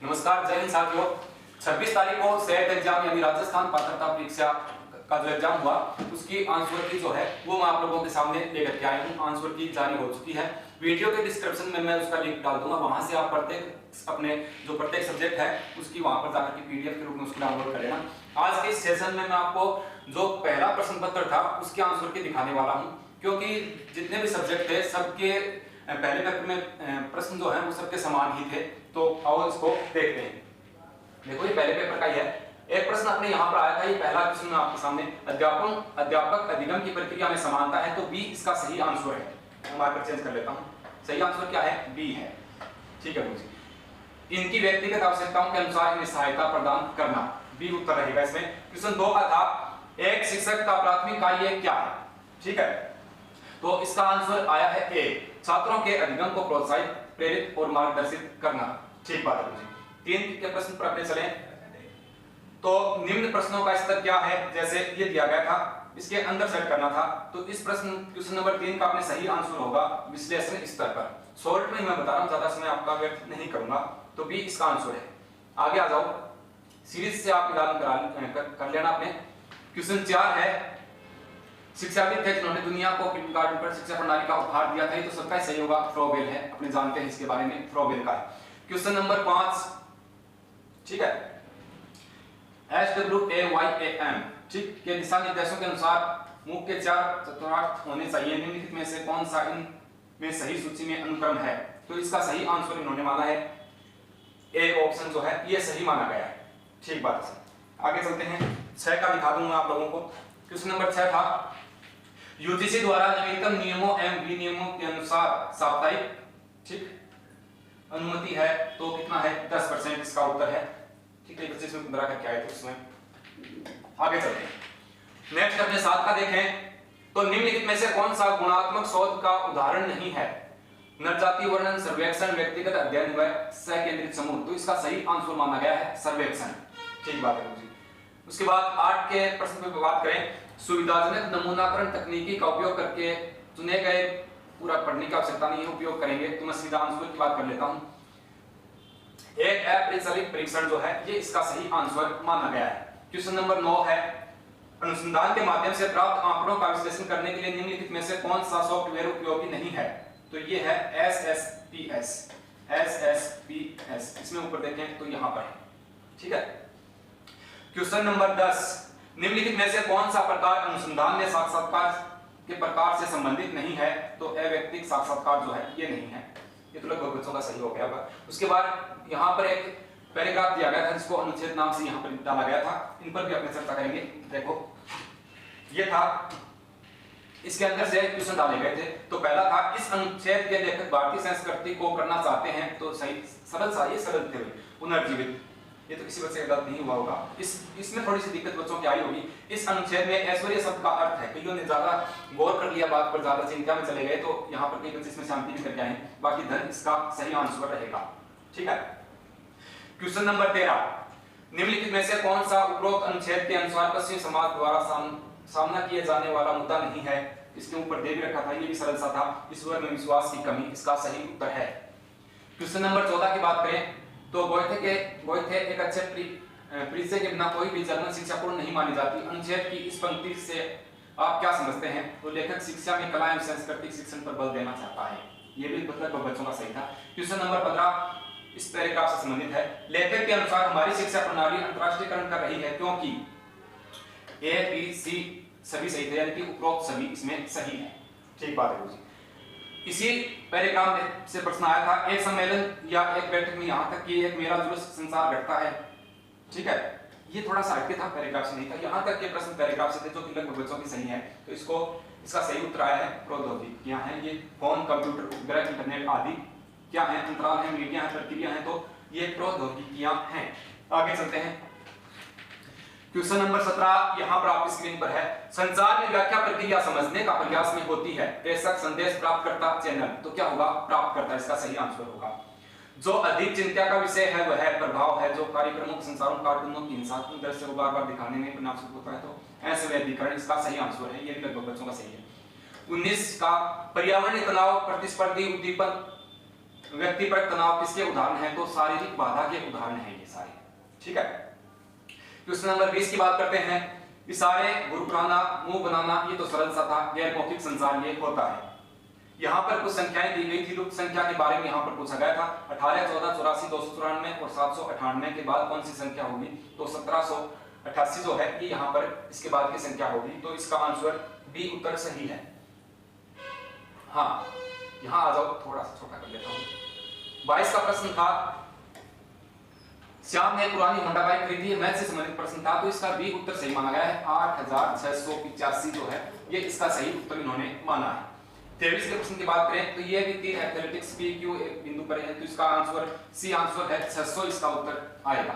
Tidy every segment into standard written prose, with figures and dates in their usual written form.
नमस्कार, जय हिंद साथियों। 26 तारीख को सेट एग्जाम यानी राजस्थान पात्रता परीक्षा का जो एग्जाम हुआ उसकी आंसर की जो है वो मैं आप लोगों के सामने लेकर के आया हूँ। आंसर की जारी हो चुकी है। वीडियो के डिस्क्रिप्शन में मैं उसका लिंक डाल दूंगा, वहां से आप प्रत्येक सब्जेक्ट है उसकी वहां पर जाकर के पीडीएफ के रूप में उसको डाउनलोड कर लेना। आज के इस सेशन में मैं आपको जो पहला प्रश्न पत्र था उसके आंसर की दिखाने वाला हूँ, क्योंकि जितने भी सब्जेक्ट थे सबके पहले पेपर में प्रश्न जो है वो सबके समान ही थे। तो आओ इसको देखते हैं। देखो ये पहले पेपर का ही है। एक प्रश्न अपने यहाँ पर आया था, ये पहला प्रश्न आपके सामने, अध्यापक अधिगम की प्रक्रिया में समानता है, तो बी इसका सही आंसर है। मैं मार्कर चेंज कर लेता हूँ। सही आंसर क्या है? बी है। ठीक है मुझे इनकी व्यक्तिगत आवश्यकताओं के अनुसार इन्हें सहायता प्रदान करना, बी उत्तर रहेगा इसमें। क्वेश्चन 2 का था, एक शिक्षक का प्राथमिक कार्य क्या है? ठीक है, तो इसका आंसर आया है ए, छात्रों के अधिगम को प्रोत्साहित, प्रेरित और मार्गदर्शित करना। ठीक बात है मुझे। 3 के प्रश्न पर अपने चले तो निम्न प्रश्नों का स्तर क्या है? जैसे ये दिया गया था, इसके अंदर सेट करना था, तो इस क्वेश्चन नंबर 3 का अपने सही आंसर होगा विश्लेषण स्तर पर। शॉर्ट में मैं बता रहा हूं, ज्यादा समय आपका व्यर्थ नहीं करूंगा, तो बी इसका आंसर है। आगे आ जाओ, सीरीज से आप मिलान कर लेना अपने। क्वेश्चन 4 है, शिक्षाविद थे जिन्होंने दुनिया को किंडरगार्टन पर शिक्षा प्रणाली का उपहार दिया था, ये तो सबका सही होगा, फ्रोबेल है। अपने जानते हैं इसके बारे में, फ्रोबेल का है। क्वेश्चन नंबर 5, ठीक है, SWAYAM ठीक के दिशा निर्देशों के अनुसार मुख के 4 चतुर्थांश होने चाहिए, निम्नलिखित में से कौन सा इनमें सही सूची में अनुक्रम है? तो इसका सही आंसर इन्होंने माना है ए ऑप्शन जो है ये सही माना गया है। ठीक बात है। आगे चलते हैं, 6 का दिखा दूंगा आप लोगों को। क्वेश्चन नंबर 6 था, यूजीसी द्वारा नवीनतम नियमों एवं विनियमों के अनुसार साप्ताहिक ठीक अनुमति है, तो कितना है? 10%। इसका उत्तर है। ठीक है, 25 में 15 करके आए थे उसमें। आगे चलते हैं, नेक्स्ट अपने 7 का देखें, तो निम्नलिखित में से कौन सा गुणात्मक शोध का उदाहरण नहीं है? नरजाति वर्णन, सर्वेक्षण, व्यक्तिगत अध्ययन व सकेंद्रित समूह, तो इसका सही आंसर माना गया है सर्वेक्षण। ठीक बात है मुझे। उसके बाद 8 के प्रश्न पे बात करें, सुविधाजनक नमूनाकरण तकनीकी का उपयोग करके चुने गए, पूरा पढ़ने की आवश्यकता नहीं है, उपयोग करेंगे, तो मैं सीधा आंसर की बात कर लेता हूं। एक अप्रचलित परीक्षण जो है ये इसका सही आंसर माना गया है। क्वेश्चन नंबर 9 है, अनुसंधान के माध्यम से प्राप्त आंकड़ों का विश्लेषण करने के लिए निम्नलिखित में से कौन सा सॉफ्टवेयर उपयोगी नहीं है? तो ये है SSPS। इसमें ऊपर देखें तो यहां पर है। ठीक है। क्वेश्चन नंबर 10, निम्नलिखित में से कौन सा प्रकार अनुसंधान में साक्षात्कार के प्रकार से संबंधित नहीं है? तो अव्यक्तिक साक्षात्कार जो है ये नहीं है। ये तो लगभग बच्चों का सही हो गया होगा। उसके बाद यहाँ पर एक पैराग्राफ दिया गया था जिसको अनुच्छेद नाम से यहाँ पर डाला गया था, इन पर भी अपने चर्चा करेंगे। देखो ये था, इसके अंदर से क्वेश्चन डाले गए थे। तो पहला था, इस अनुच्छेद के लेखक भारतीय संस्कृति को करना चाहते हैं, तो सही सरल थे पुनर्जीवित। ये तो किसी बच्चे का गलत नहीं हुआ होगा। इसमें थोड़ी सी दिक्कत बच्चों की आई होगी। इस अनुच्छेद में ऐश्वर्य शब्द का अर्थ है, कईयों ने ज्यादा गौर कर लिया बात पर, ज्यादा चिंता में चले गए, तो यहाँ पर कई बच्चे इसमें शांति भी करके आए। बाकी धन इसका सही आंसर रहेगा। ठीक है। क्वेश्चन नंबर 13, निम्नलिखित में से कौन सा उपरोक्त अनुच्छेद के अनुसार पश्चिमी समाज द्वारा सामना किए जाने वाला मुद्दा नहीं है? इसके ऊपर दे भी रखा था, ये भी सरल सा था, ईश्वर में विश्वास की कमी, इसका सही उत्तर है। क्वेश्चन नंबर 14 की बात करें तो गोयथे एक अच्छे परिचय के बिना कोई भी जर्मन शिक्षा पूर्ण नहीं मानी जाती। अनुच्छेद की इस पंक्ति से आप क्या समझते हैं? तो लेखक शिक्षा में कला एवं सांस्कृतिक शिक्षण पर बल देना चाहता है। ये भी मतलब बच्चों का सही था। क्वेश्चन नंबर 15 इस पैराग्राफ से संबंधित है, लेखक के अनुसार हमारी शिक्षा प्रणाली अंतरराष्ट्रीयकरण कर रही है क्योंकि ए बी सी सभी सही थे, यानी कि उपरोक्त सभी इसमें सही है। ठीक बात है जी। इसी पैराग्राफ से प्रश्न आया था, एक सम्मेलन या एक बैठक में यहाँ तक कि एक मेरा जुलूस संसार घटता है। ठीक है, ये थोड़ा सा हटके था, पैराग्राफ से नहीं था। यहाँ तक के प्रश्न पैराग्राफ से थे जो कि लगभग बच्चों की सही है। तो इसका सही उत्तर आया है प्रौद्योगिकियां हैं, ये फोन, कंप्यूटर, उपग्रह, इंटरनेट आदि क्या है? अंतराल है, मीडिया है, प्रक्रिया है, तो ये प्रौद्योगिकियां हैं। आगे चलते हैं, क्वेश्चन नंबर 17 यहाँ पर आपकी स्क्रीन पर है, संचार में व्याख्या प्रक्रिया समझने का प्रयास में होती है, प्रेषक, संदेश प्राप्तकर्ता, चैनल, तो क्या होगा? प्राप्तकर्ता इसका सही आंसर होगा। जो अधिक चिंता का विषय है वह है प्रभाव है, जो कार्यक्रमों, संसारों, कार्टूनों की हिंसात्मक दृश्य को बार-बार दिखाने में परिणामस्वरूप होता है, तो असंवेदीकरण इसका सही आंसर है। ये भी लगभग बच्चों का सही है। 19 का पर्यावरणीय तनाव, प्रतिस्पर्धी उद्दीपन व्यक्तिपरक तनाव किसके उदाहरण हैं? तो शारीरिक बाधा के उदाहरण हैं ये सारे। ठीक है, क्वेश्चन नंबर 20 की बात करते हैं। इशारे, गुरगुराना, मुंह बनाना, ये तो सरल सा था। गैर मौखिक संचार ये होता है। यहाँ पर कुछ संख्याएं दी गई थी, लुप्त संख्या के बारे में यहाँ पर पूछा गया था। 18, 14, 84, 294 और 798 के बाद कौन सी संख्या होगी? तो 1788 जो है ये यहाँ पर इसके बाद की संख्या होगी। तो इसका आंसर बी उत्तर सही है। हाँ, यहाँ आ जाओ, थोड़ा सा छोटा कर लेता हूँ। 22 का प्रश्न था, श्याम ने पुरानी होंडा बाइक खरीदी है, मैथ से संबंधित प्रश्न था। तो इसका बी उत्तर सही माना गया है। 8685 जो है ये इसका सही उत्तर इन्होंने माना है। 23 के प्रश्न की बात करें तो ये भी 3 एथलेटिक्स पी क्यू एक बिंदु पर है। तो इसका आंसर सी आंसर है 600 इसका उत्तर आएगा।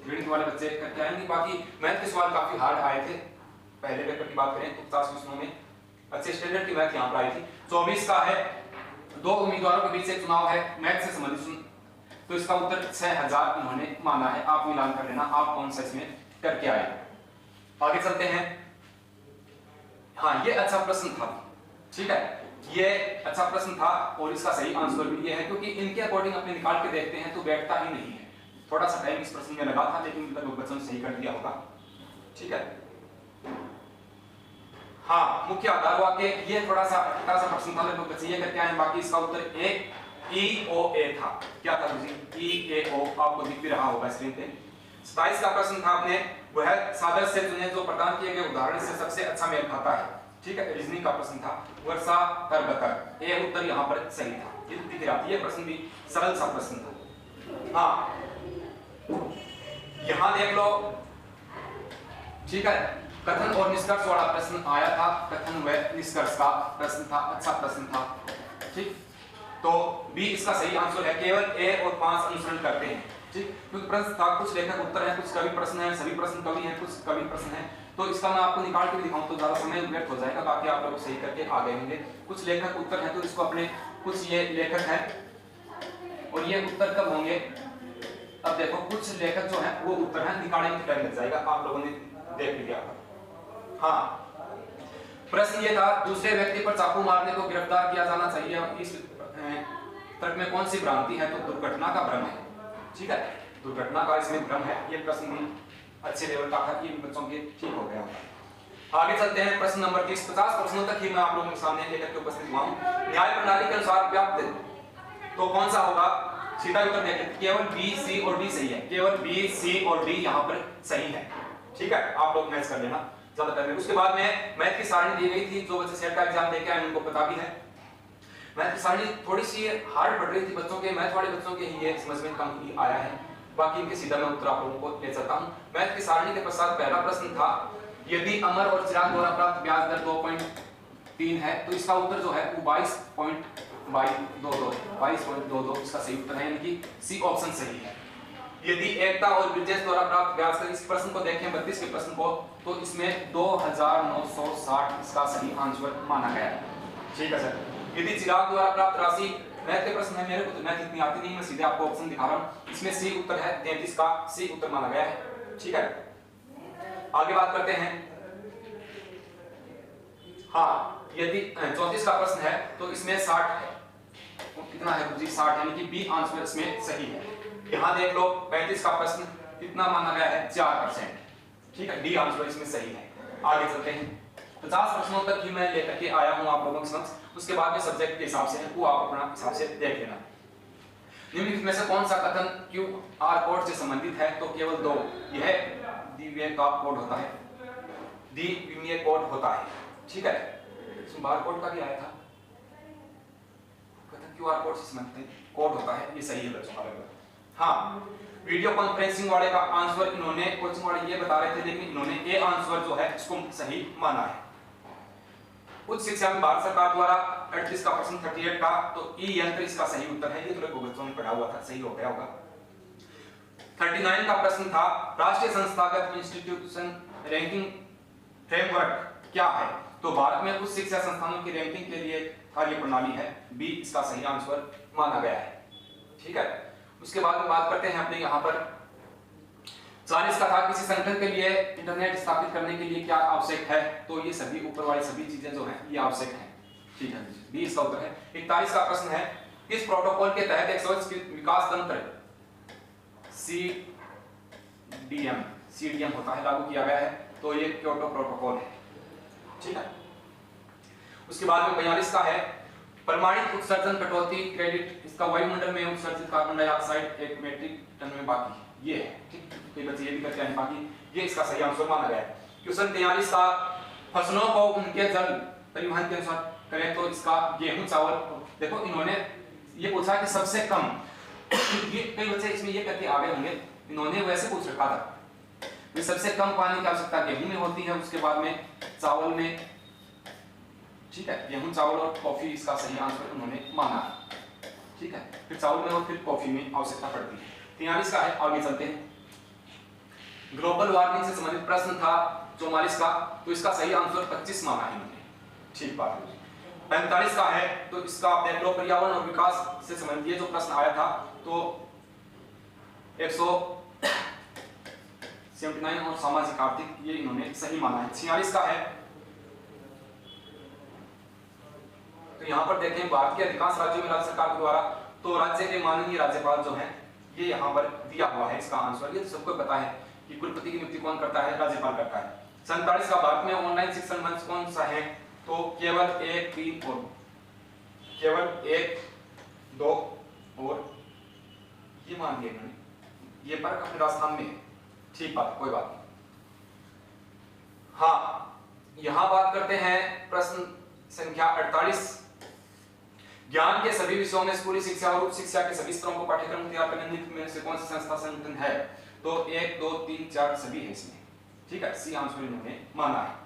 गणित वाले बच्चे करके आएंगे। बाकी मैथ के सवाल काफी हार्ड आए थे। पहले पेपर की बात करें तो 50 क्वेश्चनों में अच्छे स्टैंडर्ड की मैथ यहाँ पर आई थी। 24 का है, 2 उम्मीदवारों के बीच एक चुनाव है, मैथ से संबंधित। तो इसका उत्तर 6000 इन्होंने माना है। आप मिलान कर लेना आप कौन सा इसमें करके आए। आगे चलते हैं। हाँ, ये अच्छा प्रश्न था। ठीक है, ये अच्छा प्रश्न था और इसका सही आंसर भी ये है, क्योंकि इनके अकॉर्डिंग अपने निकाल के देखते हैं तो बैठता ही नहीं है। थोड़ा सा टाइम इस प्रश्न में लगा था, लेकिन लगभग बच्चों ने सही कर दिया होगा। ठीक है, हाँ, मुख्य आधार वाक्य ये थोड़ा सा छोटा सा प्रश्न था, लगभग बच्चे ये करके आए। बाकी इसका उत्तर एक EOA था। क्या था जी? EAO आपको दिख भी रहा होगा स्क्रीन पे। 27 का प्रश्न था अपने, वह सादर से चुने जो प्रदान किए गए उदाहरण से सबसे अच्छा मेल खाता है। ठीक है, रीजनिंग का प्रश्न था। वर्षा तरबतर, ये उत्तर यहाँ पर सही था। ये दिख रहा, ये प्रश्न भी सरल सा प्रश्न था। हाँ, यहाँ देख लो। ठीक है, कथन और निष्कर्ष वाला प्रश्न आया था। कथन व निष्कर्ष का प्रश्न था, अच्छा प्रश्न था। ठीक, तो बी इसका सही आंसर है। केवल ए और 5 अनुसरण करते हैं। ठीक, क्योंकि प्रश्न था कुछ लेखक उत्तर है, कुछ कवि प्रश्न है, सभी प्रश्न कवि हैं, कुछ कवि प्रश्न है। तो इसका मैं आपको निकाल के भी दिखाऊं तो ज्यादा समय व्यर्थ हो जाएगा। बाकी आप लोग सही करके आ गए होंगे। कुछ लेखक उत्तर है तो इसको अपने, कुछ ये लेखक है और ये उत्तर कब होंगे? अब देखो, कुछ लेखक जो है वो उत्तर है, निकालने में टाइम लग जाएगा। आप लोगों ने देख लिया। हाँ, प्रश्न ये था, दूसरे व्यक्ति पर चाकू मारने को गिरफ्तार किया जाना चाहिए। इस तर्क में कौन सी भ्रांति है? तो दुर्घटना का भ्रम है। ठीक है, दुर्घटना का इसमें भ्रम है। ये प्रश्न भी अच्छे लेवल का था कि बच्चों के ठीक हो गया होगा। आगे चलते हैं। प्रश्न नंबर 30। 50 प्रश्नों तक ही मैं आप लोगों के सामने लेकर के उपस्थित हुआ हूं। न्याय प्रणाली के अनुसार व्याप्त तो कौन सा होगा? सीधा उत्तर देख लेते। केवल बी, सी और डी सही है। केवल बी, सी और डी यहाँ पर सही है। ठीक है, आप लोग मैच कर लेना ज्यादा कर लेना। उसके बाद में मैथ की सारणी दी गई थी। जो बच्चे सेट का एग्जाम देके आए उनको पता भी है। मैथ की सारणी थोड़ी सी हार्ड पड़ रही थी बच्चों के, मैथ वाले बच्चों के ही ये समझ में कम ही आया है। बाकी इनके सीधा मैं उत्तर आप लोगों को ले सकता हूं। मैथ की सारणी के पश्चात पहला प्रश्न था, यदि अमर और चिराग द्वारा प्राप्त ब्याज दर 2.3 है तो इसका उत्तर जो है वो 22.22 इसका सही उत्तर है, यानी कि सी ऑप्शन सही है। यदि एकता और ब्रिजेश द्वारा प्राप्त ब्याज दर, इस प्रश्न को देखें 32 के प्रश्न को, तो इसमें 2960 इसका सही आंसर माना गया है। ठीक है सर। यदि चिराग द्वारा प्राप्त राशि, मैथ के प्रश्न है, मेरे को तो मैथ इतनी आती नहीं, मैं सीधे आपको ऑप्शन दिखा रहा हूं। इसमें सी उत्तर है, 33 का सी उत्तर माना गया है। ठीक है, आगे बात करते हैं। हाँ, यदि 34 का प्रश्न है तो इसमें 60 है। कितना है जी? 60, यानी कि बी आंसर इसमें सही है। यहाँ देख लो, 35 का प्रश्न कितना माना गया है? 4%। ठीक है, डी आंसर इसमें सही है। आगे चलते हैं। 50 प्रश्नों तक ही मैं लेकर के आया हूं आप लोगों के समक्ष। उसके बाद में सब्जेक्ट के हिसाब से है, वो आप अपना हिसाब से देख लेना। निम्नलिखित में से कौन सा कथन QR कोड से संबंधित है? तो केवल 2। यह द्वितीय का कोड होता है, द्वितीय कोड होता है। ठीक है, इसमें बार कोड का भी आया था। कथन QR कोड से संबंधित कोड होता है, ये सही है बच्चों का लगभग। हाँ, वीडियो कॉन्फ्रेंसिंग वाले का आंसर इन्होंने, कोचिंग वाले ये बता रहे थे, लेकिन इन्होंने ए आंसर जो है इसको सही माना है। उच्च शिक्षा में भारत सरकार द्वारा 38 का प्रश्न 38 का, तो ई यंत्र इसका सही उत्तर है। ये तो लोग बच्चों ने पढ़ा हुआ था, सही हो गया होगा। 39 का प्रश्न था, राष्ट्रीय संस्थागत इंस्टीट्यूशन रैंकिंग फ्रेमवर्क क्या है? तो भारत में उच्च शिक्षा संस्थानों की रैंकिंग के लिए कार्य प्रणाली है। बी इसका सही आंसर माना गया है। ठीक है, उसके बाद में बात करते हैं अपने यहाँ पर 40 का था, किसी संगठन के लिए इंटरनेट स्थापित करने के लिए क्या आवश्यक है? तो ये सभी ऊपर वाली सभी चीजें जो हैं ये आवश्यक हैं। ठीक है, बी इसका उत्तर है। 41 का प्रश्न है, किस प्रोटोकॉल के तहत एक स्वच्छ विकास तंत्र सीडीएम होता है लागू किया गया है? तो ये क्योटो प्रोटोकॉल है, ठीक है। उसके बाद में 42 का है परमाणु उत्सर्जन कटौती क्रेडिट, इसका वायुमंडल में उत्सर्जित कार्बन डाइऑक्साइड 1 मीट्रिक टन में बाकी, ये है, ठीक। कई बच्चे ये भी करते हैं बाकी, ये इसका सही आंसर माना गया है। क्वेश्चन 43 का फसलों को उनके जल परिवहन के अनुसार करें तो इसका गेहूं चावल, देखो इन्होंने ये पूछा कि सबसे कम ये कई बच्चे इसमें ये करके आगे होंगे, इन्होंने वैसे पूछ रखा था कि सबसे कम पानी की आवश्यकता गेहूं में होती है, उसके बाद में चावल में, ठीक है। गेहूं चावल और कॉफी इसका सही आंसर उन्होंने माना, ठीक है। फिर चावल में और फिर कॉफी में आवश्यकता पड़ती है। 43 का है, आगे चलते हैं। ग्लोबल वार्मिंग से संबंधित प्रश्न था 44 का, तो इसका सही आंसर 25 माना है इन्होंने, ठीक बात है। 45 का है, तो इसका आप देख लो पर्यावरण और विकास से संबंधित ये जो प्रश्न आया था, तो 179 और सामाजिक आर्थिक ये इन्होंने सही माना है। 46 का है, तो यहाँ पर देखें भारत के अधिकांश राज्यों में राज्य सरकार के द्वारा, तो राज्य के माननीय राज्यपाल जो हैं ये यहाँ पर दिया हुआ है इसका आंसर, ये सबको पता है कि कुलपति की नियुक्ति कौन करता है? राज्यपाल करता है। 47 का भारत में ऑनलाइन शिक्षण मंच कौन सा है? तो केवल 1, 3 और केवल 1, 2 और ये मान दिया इन्होंने, ये पर अपने राजस्थान में है, ठीक बात, कोई बात नहीं। हाँ, यहां बात करते हैं प्रश्न संख्या 48। ज्ञान के सभी विषयों में स्कूली शिक्षा और उच्च शिक्षा के सभी स्तरों को पाठ्यक्रम तैयार करने में से कौन सी संस्था संगठन है? तो 1, 2, 3, 4 सभी है इसमें, ठीक है। सी आंसर इन्होंने माना है।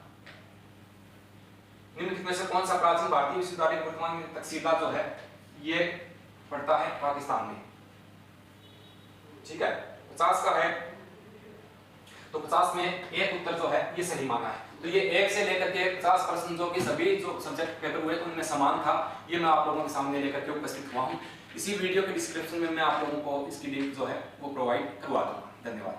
निम्नलिखित में से कौन सा प्राचीन भारतीय विश्वविद्यालय वर्तमान में तकसीला जो है ये पड़ता है पाकिस्तान में, ठीक है। 50 का है, तो 50 में एक उत्तर जो है ये सही माना है। तो ये 1 से लेकर के 50 प्रश्न जो कि सभी जो सब्जेक्ट पेपर हुए उनमें समान था, ये मैं आप लोगों के सामने लेकर के उपस्थित हुआ हूँ। इसी वीडियो के डिस्क्रिप्शन में मैं आप लोगों को इसकी लिंक जो है वो प्रोवाइड करवा दूंगा। धन्यवाद।